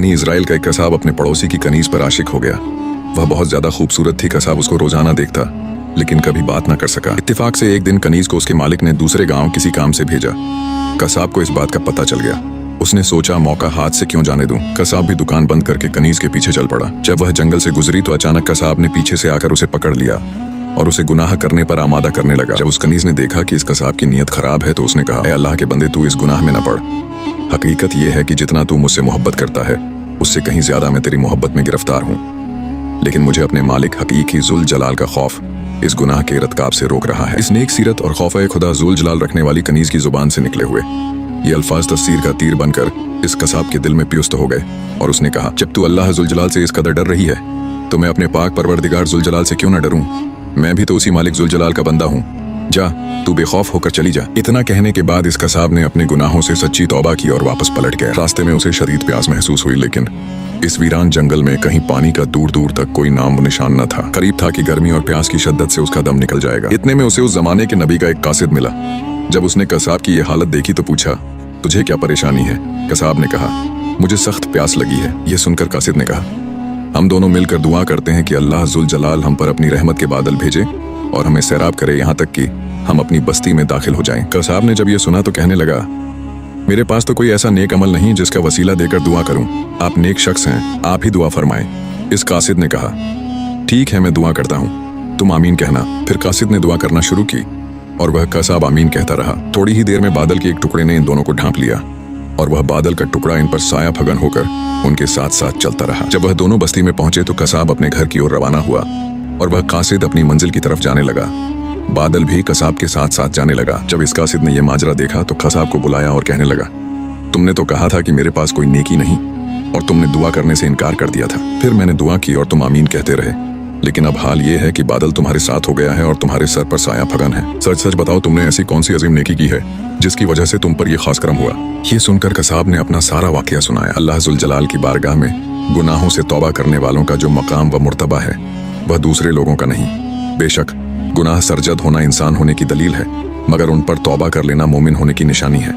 बनी इजराइल का एक कसाब अपने पड़ोसी की कनीज पर आशिक हो गया। वह बहुत ज्यादा खूबसूरत थी। कसाब उसको रोजाना देखता लेकिन कभी बात ना कर सका। इत्तेफाक से एक दिन कनीज को उसके मालिक ने दूसरे गांव किसी काम से भेजा। कसाब को इस बात का पता चल गया। उसने सोचा मौका हाथ से क्यों जाने दूं। कसाब भी दुकान बंद करके कनीज के पीछे चल पड़ा। जब वह जंगल से गुजरी तो अचानक कसाब ने पीछे से आकर उसे पकड़ लिया और उसे गुनाह करने पर आमादा करने लगा। जब उस कनीज ने देखा कि इस कसाब की नीयत खराब है तो उसने कहा, ऐ अल्लाह के बंदे, तू इस गुनाह में न पड़। हकीकत यह है कि जितना तू मुझसे मोहब्बत करता है उससे कहीं ज्यादा मैं तेरी मोहब्बत में गिरफ्तार हूँ, लेकिन मुझे अपने मालिक हकीकी जुल जलाल का खौफ इस गुनाह के इरतकाब से रोक रहा है। इस नेक सीरत और खौफ खुदा जुल जलाल रखने वाली कनीज की जुबान से निकले हुए ये अल्फाज तफसीर का तीर बनकर इस कसाब के दिल में पियुस्त हो गए और उसने कहा, जब तू अल्लाह जुल जलाल से इस कदर डर रही है तो मैं अपने पाक परवरदिगार जुल जलाल से क्यों न डरूं। मैं भी तो उसी मालिक जुल जलाल का बंदा हूँ। जा, तू बेखौफ होकर चली जा। इतना कहने के बाद इस कसाब ने अपने गुनाहों से सच्ची तौबा की और वापस पलट गया। रास्ते में उसे शदीद प्यास महसूस हुई, लेकिन इस वीरान जंगल में कहीं पानी का दूर दूर तक कोई नाम निशान न था। करीब था कि गर्मी और प्यास की शिद्दत से उसका दम निकल जाएगा। इतने में उसे उस जमाने के नबी का एक कासिद मिला। जब उसने कसाब की ये हालत देखी तो पूछा, तुझे क्या परेशानी है? कसाब ने कहा, मुझे सख्त प्यास लगी है। यह सुनकर कासिद ने कहा, हम दोनों मिलकर दुआ करते हैं कि अल्लाह जुल जलाल हम पर अपनी रहमत के बादल भेजे और हमें सैराब करे यहाँ तक कि हम अपनी बस्ती में दाखिल हो जाएं। कसाब ने जब ये सुना तो कहने लगा, मेरे पास तो कोई ऐसा नेक अमल नहीं जिसका वसीला देकर दुआ करूं। आप नेक शख्स हैं, आप ही दुआ फरमाएं। इस कासिद ने कहा, ठीक है, मैं दुआ करता हूं, तुम आमीन कहना। फिर कासिद ने दुआ करना शुरू की और वह कसाब आमीन कहता रहा। थोड़ी ही देर में बादल के एक टुकड़े ने इन दोनों को ढांप लिया और वह बादल का टुकड़ा इन पर साया फगन होकर उनके साथ साथ चलता रहा। जब वह दोनों बस्ती में पहुंचे तो कसाब अपने घर की ओर रवाना हुआ और वह कासिद अपनी मंजिल की तरफ जाने लगा। बादल भी कसाब के साथ साथ जाने लगा। जब इस कासिद ने यह माजरा देखा तो कसाब को बुलाया और कहने लगा, तुमने तो कहा था कि मेरे पास कोई नेकी नहीं और तुमने दुआ करने से इनकार कर दिया था। फिर मैंने दुआ की और तुम आमीन कहते रहे, लेकिन अब हाल ये है कि बादल तुम्हारे साथ हो गया है और तुम्हारे सर पर साया फगन है। सच सच बताओ, तुमने ऐसी कौन सी अजीम नेकी की है जिसकी वजह से तुम पर यह खास करम हुआ? ये सुनकर कसाब ने अपना सारा वाकया सुनाया। अल्लाह जुल जलाल की बारगाह में गुनाहों से तौबा करने वालों का जो मकाम व मुर्तबा है वह दूसरे लोगों का नहीं। बेशक गुनाह सरजद होना इंसान होने की दलील है, मगर उन पर तौबा कर लेना मोमिन होने की निशानी है।